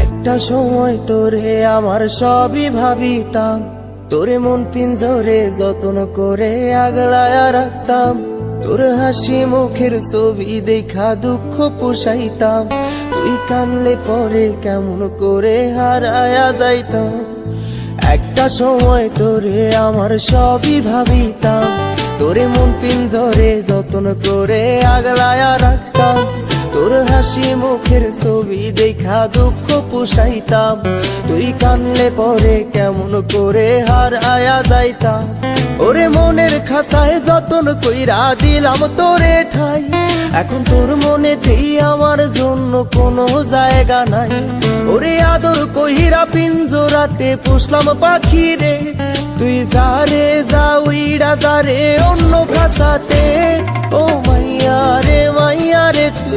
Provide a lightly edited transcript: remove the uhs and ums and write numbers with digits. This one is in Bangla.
একটা সময় তোরে আমার সবই ভাবিতাম, তোরে মন পিঞ্জরে যত্ন করে আগলায়া রাখতাম। তোর হাসি মুখের ছবি দেখা দুঃখ পোষাইতাম, তুই কানলে পরে কেমন করে হারায়া যাইতাম। একটা সময় তোরে আমার সবই ভাবিতাম, তোরে মন পিঞ্জরে যত্ন করে আগলায়া রাখতাম। তোর হাসি মুখের ছবি দেখা দুঃখ পোষাইতাম, তুই কানলে পরে কেমন করে হারায়া যাইতাম। ওরে মনের খাঁচায় যতন কইরা দিলাম তোরে ঠাই, এখন তোর মনেতেই আমার জন্য কোনো জায়গা নাই। ওরে আদর কইরা পিঞ্জরাতে পুষলাম পাখি রে, তুই যারে যা উইড়া যারে অন্য খাঁচাতে। ও মাইয়া রে মাইয়া রে তুই